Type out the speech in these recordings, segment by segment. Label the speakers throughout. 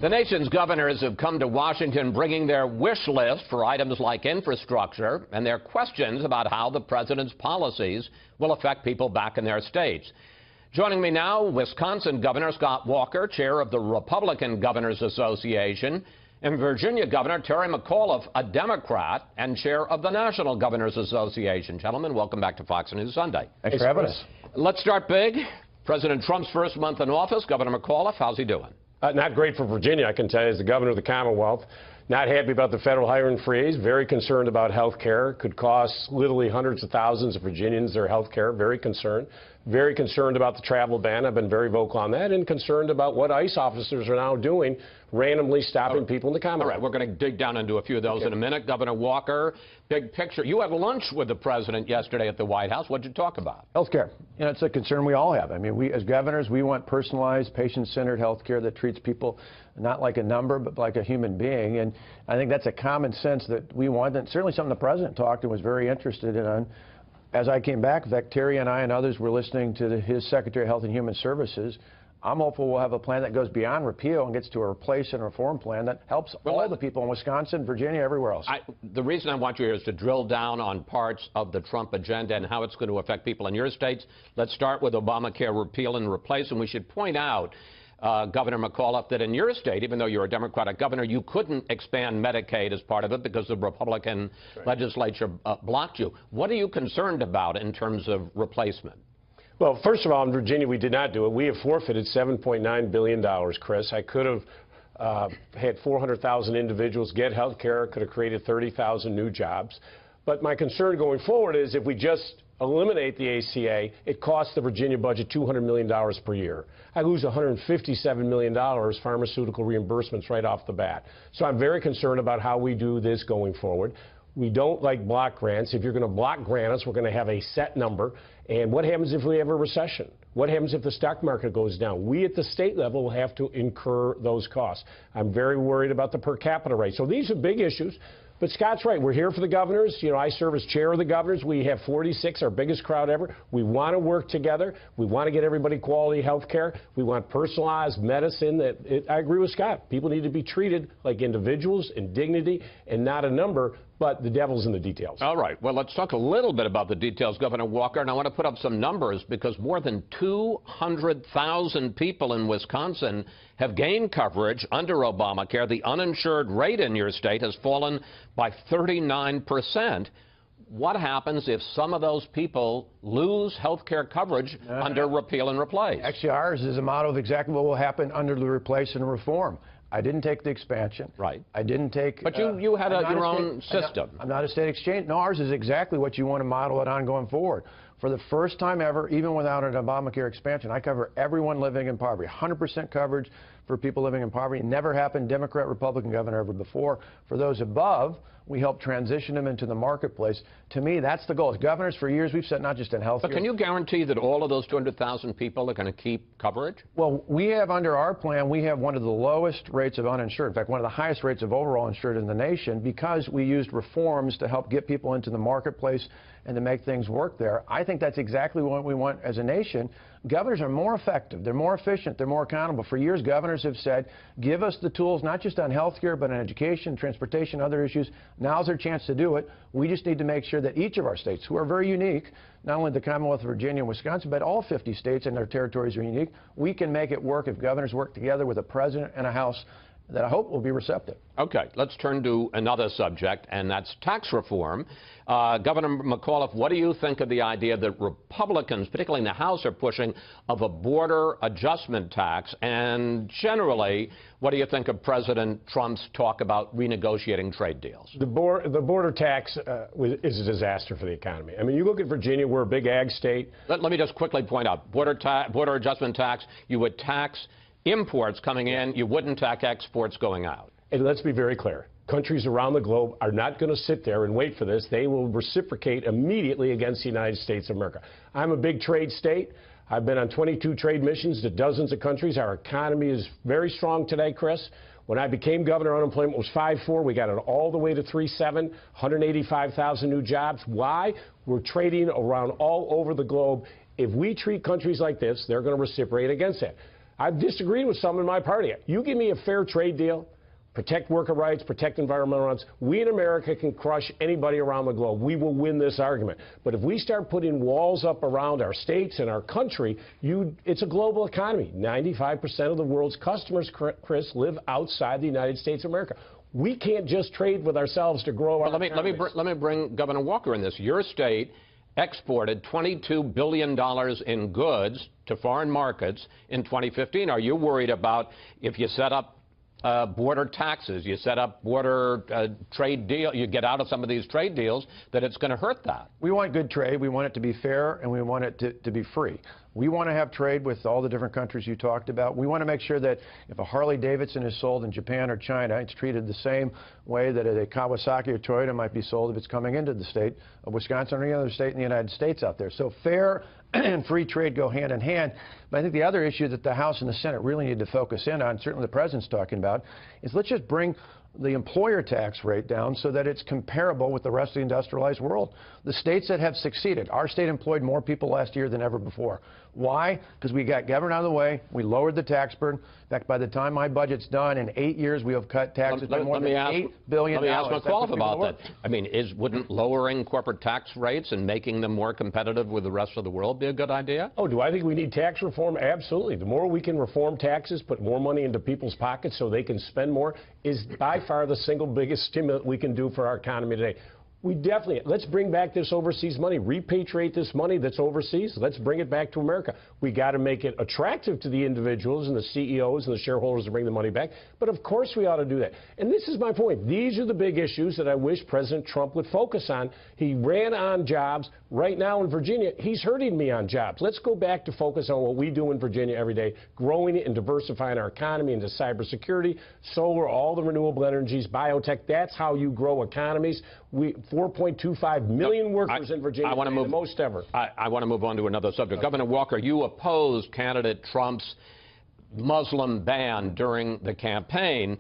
Speaker 1: The nation's governors have come to Washington bringing their wish list for items like infrastructure and their questions about how the president's policies will affect people back in their states. Joining me now, Wisconsin Governor Scott Walker, chair of the Republican Governors Association, and Virginia Governor Terry Mcauliffe, a Democrat and chair of the National Governors Association. Gentlemen, welcome back to Fox News Sunday.
Speaker 2: Thanks for having us.
Speaker 1: Let's start big. President Trump's first month in office. Governor Mcauliffe, how's he doing?
Speaker 2: Not great for Virginia, I can tell you, as the governor of the Commonwealth. Not happy about the federal hiring freeze. Very concerned about health care. Could cost literally hundreds of thousands of Virginians their health care. Very concerned. Very concerned about the travel ban. I've been very vocal on that. And concerned about what ICE officers are now doing, randomly stopping people in the Commonwealth.
Speaker 1: All right, we're going to dig down into a few of those in a minute. Governor Walker, big picture. You had lunch with the president yesterday at the White House. What did you talk about?
Speaker 3: Health care. You know, it's a concern we all have. I mean, we as governors, we want personalized, patient-centered health care that treats people not like a number, but like a human being. And I think that's a common sense that we want, and certainly something the president talked and was very interested in. As I came back, in fact, Terry and I and others were listening to his Secretary of Health and Human Services. I'm hopeful we'll have a plan that goes beyond repeal and gets to a replace and reform plan that helps all the people in Wisconsin, Virginia, everywhere else.
Speaker 1: The reason I want you here is to drill down on parts of the Trump agenda and how it's going to affect people in your states. Let's start with Obamacare repeal and replace. And we should point out, Governor Mcauliffe, that in your state, even though you're a Democratic governor, you couldn't expand Medicaid as part of it because the Republican legislature blocked you. What are you concerned about in terms of replacement?
Speaker 2: Well, first of all, in Virginia, we did not do it. We have forfeited $7.9 billion, Chris. I could have had 400,000 individuals get health care, could have created 30,000 new jobs. But my concern going forward is if we just eliminate the ACA, it costs the Virginia budget $200 million per year. I lose $157 million pharmaceutical reimbursements right off the bat. So I'm very concerned about how we do this going forward. We don't like block grants. If you're going to block grants, we're going to have a set number. And what happens if we have a recession? What happens if the stock market goes down? We at the state level will have to incur those costs. I'm very worried about the per capita rate. So these are big issues. But Scott's right. We're here for the governors. You know, I serve as chair of the governors. We have 46, our biggest crowd ever. We want to work together. We want to get everybody quality health care. We want personalized medicine. I agree with Scott. People need to be treated like individuals in dignity and not a number, but the devil's in the details.
Speaker 1: All right. Well, let's talk a little bit about the details, Governor Walker. And I want to put up some numbers because more than 200,000 people in Wisconsin have gained coverage under Obamacare. The uninsured rate in your state has fallen by 39%. What happens if some of those people lose health care coverage under repeal and replace?
Speaker 3: Actually, ours is a model of exactly what will happen under the replace and reform. I didn't take the expansion.
Speaker 1: Right.
Speaker 3: I didn't take...
Speaker 1: But you had your own system.
Speaker 3: I'm not a state exchange. No, ours is exactly what you want to model it on going forward. For the first time ever, even without an Obamacare expansion, I cover everyone living in poverty. 100% coverage for people living in poverty. Never happened, Democrat, Republican governor ever before. For those above, we help transition them into the marketplace. To me, that's the goal. As governors, for years, we've said not just in health.
Speaker 1: But can you guarantee that all of those 200,000 people are going to keep coverage?
Speaker 3: Well, we have under our plan, we have one of the lowest rates of uninsured. In fact, one of the highest rates of overall insured in the nation because we used reforms to help get people into the marketplace and to make things work there. I think that's exactly what we want as a nation. Governors are more effective, they're more efficient, they're more accountable. For years, governors have said, give us the tools, not just on health care, but on education, transportation, other issues. Now's their chance to do it. We just need to make sure that each of our states, who are very unique, not only the Commonwealth of Virginia and Wisconsin, but all 50 states and their territories are unique, we can make it work if governors work together with a president and a House that I hope will be receptive.
Speaker 1: Okay, let's turn to another subject, and that's tax reform. Governor Mcauliffe, what do you think of the idea that Republicans, particularly in the House, are pushing of a border adjustment tax? And generally, what do you think of President Trump's talk about renegotiating trade deals?
Speaker 2: The border tax is a disaster for the economy. I mean, you look at Virginia, we're a big ag state.
Speaker 1: Let me just quickly point out, border adjustment tax, you would tax imports coming in, you wouldn't tax exports going out.
Speaker 2: And let's be very clear. Countries around the globe are not going to sit there and wait for this. They will reciprocate immediately against the United States of America. I'm a big trade state. I've been on 22 trade missions to dozens of countries. Our economy is very strong today, Chris. When I became governor, unemployment was 5.4. We got it all the way to 3.7, 185,000 new jobs. Why? We're trading around all over the globe. If we treat countries like this, they're going to reciprocate against that. I've disagreed with some in my party. You give me a fair trade deal, protect worker rights, protect environmental rights. We in America can crush anybody around the globe. We will win this argument. But if we start putting walls up around our states and our country, it's a global economy. 95% of the world's customers, Chris, live outside the United States of America. We can't just trade with ourselves to grow our economies.
Speaker 1: Let me bring Governor Walker in this. Your state exported $22 billion in goods to foreign markets in 2015. Are you worried about if you set up border taxes, you set up border trade deal, you get out of some of these trade deals, that it's going to hurt that?
Speaker 3: We want good trade. We want it to be fair, and we want it to be free. We want to have trade with all the different countries you talked about. We want to make sure that if a Harley-Davidson is sold in Japan or China, it's treated the same way that a Kawasaki or Toyota might be sold if it's coming into the state of Wisconsin or any other state in the United States out there. So fair and free trade go hand in hand. But I think the other issue that the House and the Senate really need to focus in on, certainly the President's talking about, is let's just bring the employer tax rate down so that it's comparable with the rest of the industrialized world. The states that have succeeded, our state employed more people last year than ever before. Why? Because we got government out of the way, we lowered the tax burden. In fact, by the time my budget's done, in 8 years we have cut taxes by more than $8 billion.
Speaker 1: Let me ask Mcauliffe about that. I mean, wouldn't lowering corporate tax rates and making them more competitive with the rest of the world be a good idea?
Speaker 2: Oh, do I think we need tax reform? Absolutely. The more we can reform taxes, put more money into people's pockets so they can spend more, is by far the single biggest stimulant we can do for our economy today. We definitely, let's bring back this overseas money, repatriate this money that's overseas. Let's bring it back to America. We got to make it attractive to the individuals and the CEOs and the shareholders to bring the money back. But of course we ought to do that. And this is my point. These are the big issues that I wish President Trump would focus on. He ran on jobs. Right now in Virginia, he's hurting me on jobs. Let's go back to focus on what we do in Virginia every day, growing it and diversifying our economy into cybersecurity, solar, all the renewable energies, biotech. That's how you grow economies. 4.25 million workers in Virginia, the most ever.
Speaker 1: I want to move on to another subject. Governor Walker, you opposed candidate Trump's Muslim ban during the campaign.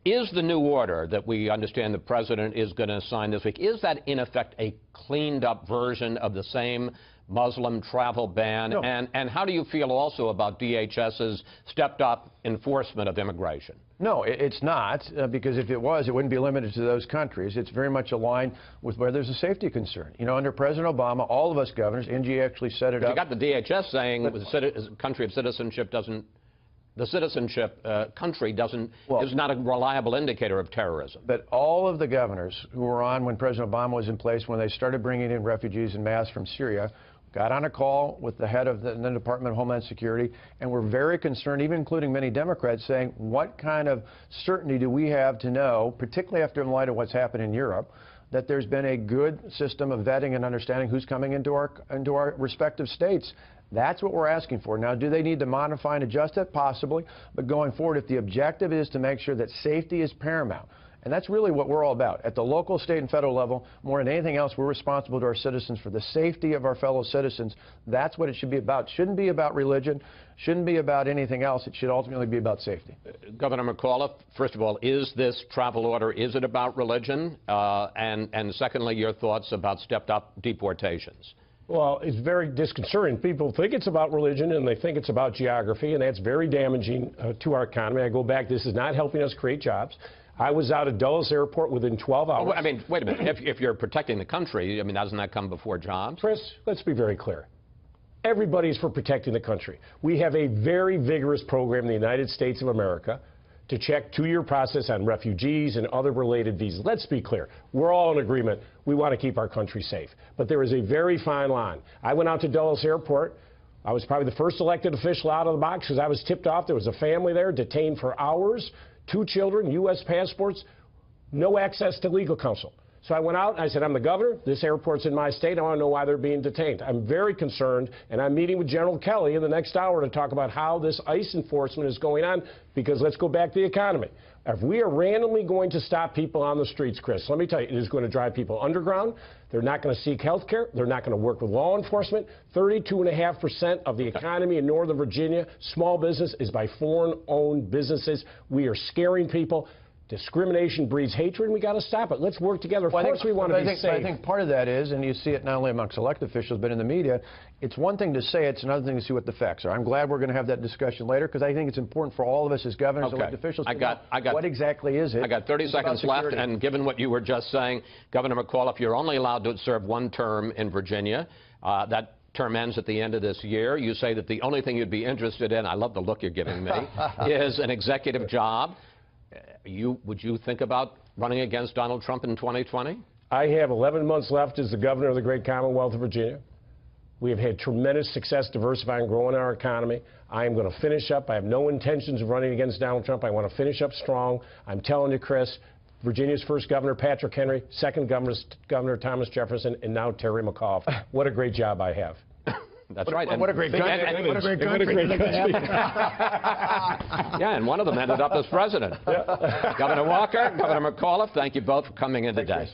Speaker 1: Is the new order that we understand the president is going to sign this week, is that in effect a cleaned up version of the same Muslim travel ban?
Speaker 3: No.
Speaker 1: And how do you feel also about DHS's stepped up enforcement of immigration?
Speaker 3: No, it's not, because if it was, it wouldn't be limited to those countries. It's very much aligned with where there's a safety concern. You know, under President Obama, all of us governors, NG actually set it up.
Speaker 1: You got the DHS saying the country of citizenship doesn't, the citizenship country doesn't, is not a reliable indicator of terrorism.
Speaker 3: But all of the governors who were on when President Obama was in place, when they started bringing in refugees en masse from Syria, got on a call with the head of the Department of Homeland Security, and were very concerned, even including many Democrats, saying, what kind of certainty do we have to know, particularly after in light of what's happened in Europe, that there's been a good system of vetting and understanding who's coming into our respective states? That's what we're asking for. Now, do they need to modify and adjust it? Possibly. But going forward, if the objective is to make sure that safety is paramount, and that's really what we're all about. At the local, state, and federal level, more than anything else, we're responsible to our citizens for the safety of our fellow citizens. That's what it should be about. It shouldn't be about religion. Shouldn't be about anything else. It should ultimately be about safety.
Speaker 1: Governor Mcauliffe, first of all, is this travel order, is it about religion? And secondly, your thoughts about stepped-up deportations.
Speaker 2: Well, it's very disconcerting. People think it's about religion and they think it's about geography, and that's very damaging to our economy. I go back, this is not helping us create jobs. I was out at Dulles Airport within 12 hours.
Speaker 1: Oh, I mean, wait a minute. If you're protecting the country, I mean, doesn't that come before jobs?
Speaker 2: Chris, let's be very clear. Everybody's for protecting the country. We have a very vigorous program in the United States of America to check two-year process on refugees and other related visas. Let's be clear. We're all in agreement. We want to keep our country safe. But there is a very fine line. I went out to Dulles Airport. I was probably the first elected official out of the box because I was tipped off there was a family there detained for hours, 2 children, U.S. passports, no access to legal counsel. So I went out and I said, I'm the governor. This airport's in my state. I want to know why they're being detained. I'm very concerned, and I'm meeting with General Kelly in the next hour to talk about how this ICE enforcement is going on, because let's go back to the economy. If we are randomly going to stop people on the streets, Chris, let me tell you, it is going to drive people underground. They're not going to seek health care. They're not going to work with law enforcement. 32.5% of the economy in Northern Virginia, small business, is by foreign-owned businesses. We are scaring people. Discrimination breeds hatred, and we got to stop it. Let's work together. Of course we want to be safe.
Speaker 3: I think part of that is, and you see it not only amongst elected officials, but in the media, it's one thing to say it, it's another thing to see what the facts are. I'm glad we're going to have that discussion later, because I think it's important for all of us as governors and elected officials to know what exactly is it.
Speaker 1: I got 30 seconds left, and given what you were just saying, Governor Mcauliffe, you're only allowed to serve one term in Virginia. That term ends at the end of this year. You say that the only thing you'd be interested in, I love the look you're giving me, is an executive job. Would you think about running against Donald Trump in 2020?
Speaker 2: I have 11 months left as the governor of the great Commonwealth of Virginia. We have had tremendous success diversifying and growing our economy. I am going to finish up. I have no intentions of running against Donald Trump. I want to finish up strong. I'm telling you, Chris, Virginia's first governor, Patrick Henry, second governor, Thomas Jefferson, and now Terry McAuliffe. What a great job I have.
Speaker 1: That's right.
Speaker 3: What a great country.
Speaker 2: What a great country.
Speaker 1: Yeah, and one of them ended up as president. Governor Walker, Governor McAuliffe, thank you both for coming in today.